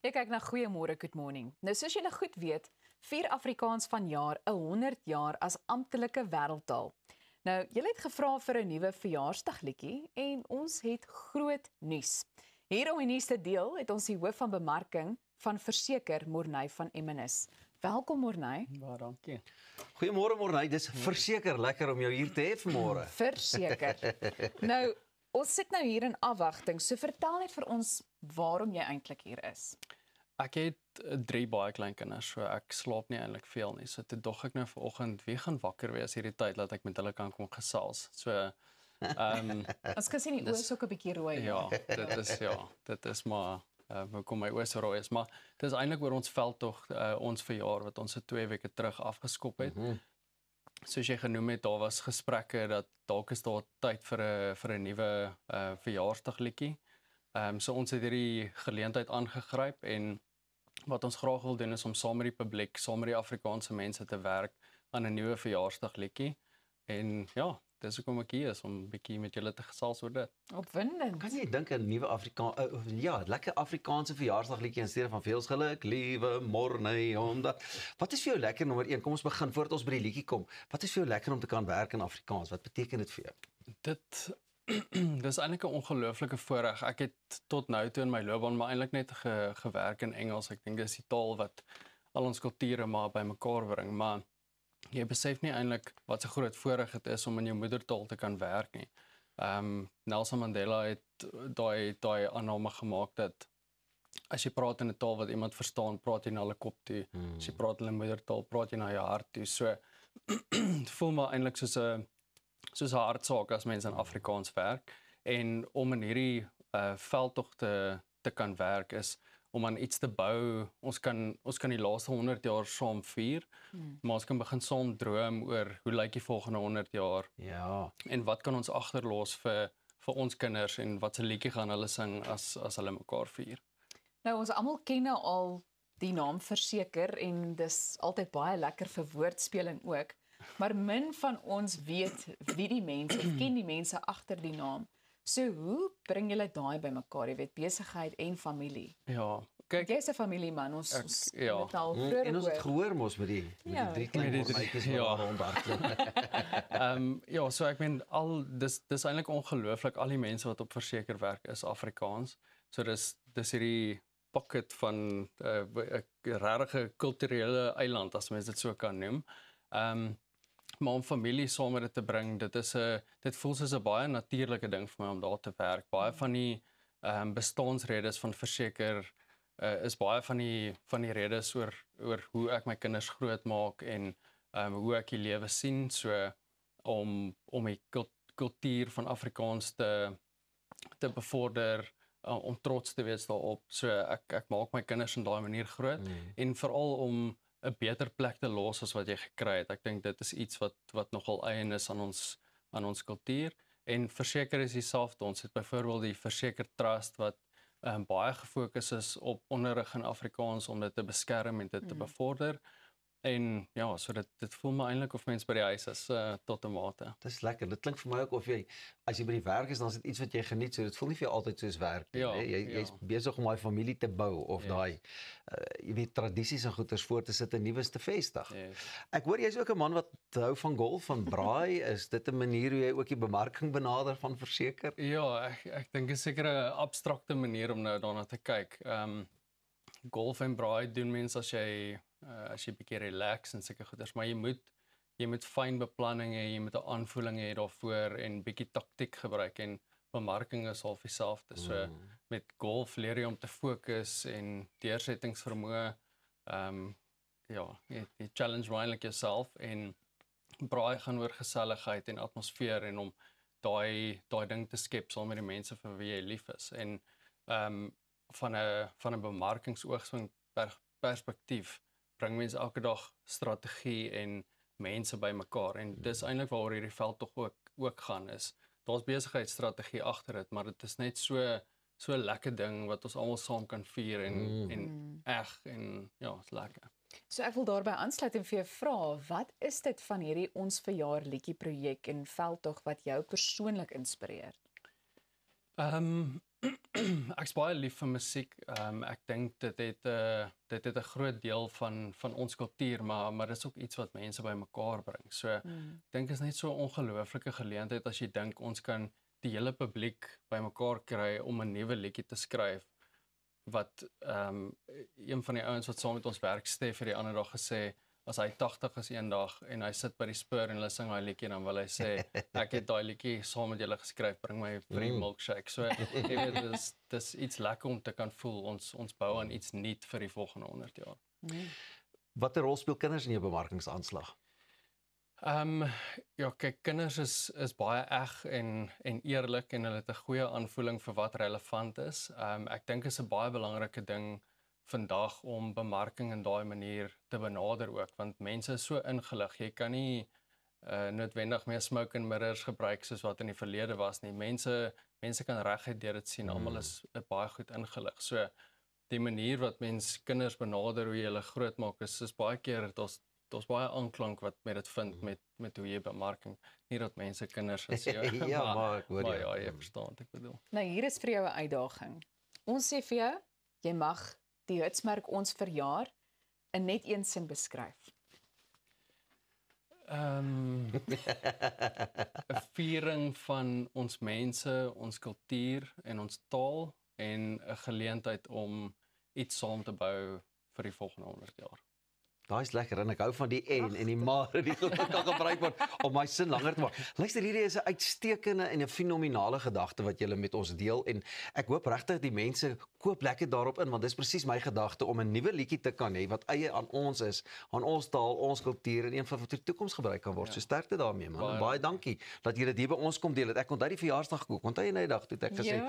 Jy kyk na Goeiemôre, Good Morning. Nou soos julle goed weet, vier Afrikaans vanjaar 100 jaar as amptelike wêreldtaal. Nou, julle het gevra vir 'n nuwe verjaarsdagliedjie en ons het groot nuus. Hier om die nuus te deel, het ons die hoof van bemarking van Verseker, Morney van Emmenus. Welkom Morney. Baie dankie. Goeiemôre Morney, dis verseker lekker om jou hier te hê vanmôre. Verseker. Nou, ons sit nou hier in afwagting. So vertel net vir ons waarom jy eintlik hier is. Ek het 3 baie klein kinders, so ek slaap nie eintlik veel nie. So toe dog ek nou vanoggend wie gaan wakker wees hierdie tyd dat ek met hulle kan kom gesels. So Ons kan sien die oë is ook 'n bietjie rooi. dit is maar hoekom my oë so rooi is, maar dit is eintlik oor ons veldtog, ons verjaar wat ons 2 weke terug afgeskop het. Soos jy genoem het, daar was gesprekke dat dalk is daar tyd vir 'n nuwe verjaarsdagliedjie. So ons het hierdie geleentheid aangegryp en wat ons graag wil doen is om saam met die publiek, saam met die Afrikaanse mense te werk aan 'n nuwe verjaarsdagliedjie. En ja, dis hoekom ek hier is om 'n bietjie met julle te gesels oor dit. Opwindend. Kan jy dink 'n nuwe lekker Afrikaanse verjaarsdagliedjie in steede van veel geluk, liewe Morney, omdat wat is vir jou lekker nommer 1? Kom ons begin voordat ons by die liedjie kom. Wat is vir jou lekker om te kan werk in Afrikaans? Wat beteken dit vir jou? Dis eintlik 'n ongelooflike voorreg. Ek het tot nou toe in my loopbaan maar eintlik net gewerk in Engels. Ek dink dis die taal wat al ons kulture maar bymekaar bring, maar jy besef nie eintlik wat 'n groot voorreg dit is om in jou moedertaal te kan werk nie. Nelson Mandela het daai aanname gemaak dat as jy praat in 'n taal wat iemand verstaan, praat jy na hulle kop toe. As jy praat in 'n moedertaal, praat jy na jou hart toe. So dit voel maar eintlik soos 'n hartsaak as mense in Afrikaans werk. En om in hierdie veldtog te kan werk is om aan iets te bou. Ons kan die laaste 100 jaar saam vier, maar ons kan begin saam droom oor hoe lyk die volgende 100 jaar. Ja. En wat kan ons agterlos vir ons kinders en wat se liedjie gaan hulle sing as hulle mekaar vier. Nou ons almal ken nou al die naam Verseker en dis altyd baie lekker vir woordspeling ook. Maar min van ons weet wie die mense of ken die mense agter die naam. So hoe bring julle daai bymekaar, jy weet, besigheid en familie? Ja, kyk, Jy's 'n familieman, ons ja. het al vroeër En ons het gehoor. gehoor mos met die drie klein Morneytjies wat rondhardloop. Ja, so ek meen dis eintlik ongelooflik, al die mense wat op Verseker werk is Afrikaans. So dis hierdie pocket van 'n regte kulturele eiland as mens dit so kan noem. Maar om familie saam met dit te bring, dit voel soos 'n baie natuurlike ding vir my om daar te werk. Baie van die bestaansredes van Verseker is baie van die redes oor hoe ek my kinders grootmaak en hoe ek die lewe sien, so om die kultuur van Afrikaans te bevorder, om trots te wees daarop. So ek maak my kinders in daai manier groot en veral om 'n beter plek te los as wat jy gekry het. Ek dink dit is iets wat nogal eien is aan ons kultuur. En Verseker is dieselfde. Ons het byvoorbeeld die Verseker Trust wat baie gefokus is op onderrig in Afrikaans om dit te beskerm en dit te bevorder. En ja, so dit voel my eintlik of mens by die huis is tot 'n mate. Dis lekker. Dit klink vir my ook of as jy by die werk is, dan is dit iets wat jy geniet. So dit voel nie vir jou altyd soos werk nie. Ja, Jy's besig om daai familie te bou of daai jy weet tradisies en goeders voor te sit en nuus te vestig. Ek hoor jy's ook 'n man wat hou van golf, van braai. Is dit 'n manier hoe jy ook die bemarking benader van Verseker? Ja, ek dink dit is seker 'n abstrakte manier om nou daarna te kyk. Golf en braai doen mense as jy bietjie relax en sulke goeders, maar jy moet fyn beplanning hê, jy moet 'n aanvoeling hê daarvoor en bietjie taktiek gebruik en bemarking is half dieselfde. So met golf leer jy om te fokus en deursettingsvermoë. Jy challenge eintlik jouself en braai gaan oor geselligheid en atmosfeer en om daai ding te skep saam met die mense vir wie jy lief is. En van 'n bemarkingsoogpunt perspektief bring mense elke dag strategie en mense bymekaar en dis eintlik waaroor hierdie veldtog ook gaan is. Daar's besigheidsstrategie agter dit, maar dit is net so 'n lekker ding wat ons almal saam kan vier en ja, is lekker. So ek wil daarbey aansluit en vir jou vra, wat is dit van hierdie Ons Verjaar liedjie projek en veldtog wat jou persoonlik inspireer? Ek's baie lief vir musiek. Ek dink dit het 'n groot deel van ons kultuur, maar dit is ook iets wat mense bymekaar bring. So ek dink is net so 'n ongelooflike geleentheid as jy dink ons kan die hele publiek bymekaar kry om 'n nuwe liedjie te skryf wat een van die ouens wat saam met ons werk, Stef, het die ander dag gesê as hy 80 is eendag en hy sit by die Spur en hulle sing daai liedjie, dan wil hy sê ek het daai liedjie saam met julle geskryf, bring my free milkshake. So jy weet dis iets lekker om te kan voel ons bou aan iets nuut vir die volgende 100 jaar. Watter rol speel kinders in jou bemarkingsaanslag? Ja, kyk, kinders is baie eg en eerlik en hulle het 'n goeie aanvoeling vir wat relevant is. Ek dink is 'n baie belangrike ding vandag om bemarking in daai manier te benader ook, want mense is so ingelig. Jy kan nie noodwendig meer smoke and mirrors gebruik soos wat in die verlede was nie. Mense kan reguit deur dit sien. Almal is baie goed ingelig. So die manier wat mens kinders benader, hoe jy hulle grootmaak, is baie keer daar's baie aanklank wat met dit vind met hoe jy bemarking. Nie dat mense kinders is ja, maar ek hoor maar ja, jy verstaan wat ek bedoel. Nou hier is vir jou 'n uitdaging. Ons sê vir jou, jy mag die hitsmerk Ons Verjaar in net een sin beskryf. 'n viering van ons mense, ons kultuur en ons taal en 'n geleentheid om iets saam te bou vir die volgende 100 jaar. Daai is lekker en ek hou van die en die maar die goed wat kan gebruik word om my sin langer te maak. Luister, hierdie is 'n uitstekende en 'n fenominale gedagte wat julle met ons deel en ek hoop regtig die mense koop lekker daarop in want dis presies my gedagte om 'n nuwe liedjie te kan hê wat eie aan ons is, aan ons taal, ons kultuur en een van wat vir die toekoms gebruik kan word. So sterkte daarmee man. Baie dankie dat julle dit hier by ons kom deel het. Ek onthou die verjaarsdag gekook. Onthou jy net die dag toe ek gesê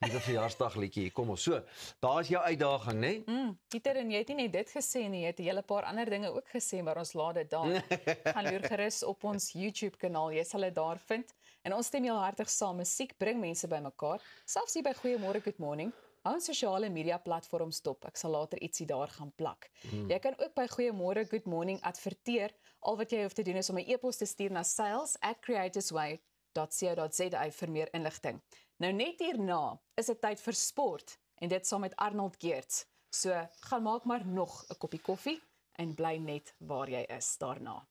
nuwe verjaarsdag liedjie. Kom ons. So, daar is jou uitdaging, né? Pieter, en jy het nie net dit gesê nie, jy het 'n hele paar ander dinge ook gesê, maar ons laat dit daar. Gaan loer gerus op ons YouTube kanaal, jy sal dit daar vind. En ons stem heel hartig saam, musiek bring mense bymekaar. Selfs hier by Goeiemôre Good Morning, hou ons sosiale media platforms dop. Ek sal later ietsie daar gaan plak. Jy kan ook by Goeiemôre Good Morning adverteer. Al wat jy hoef te doen is om 'n e-pos te stuur na sales@creatorsway.co.za vir meer inligting. Nou net hierna is dit tyd vir sport en dit saam met Arnold Geerts. So gaan maak maar nog 'n koppie koffie en bly net waar jy is daarna.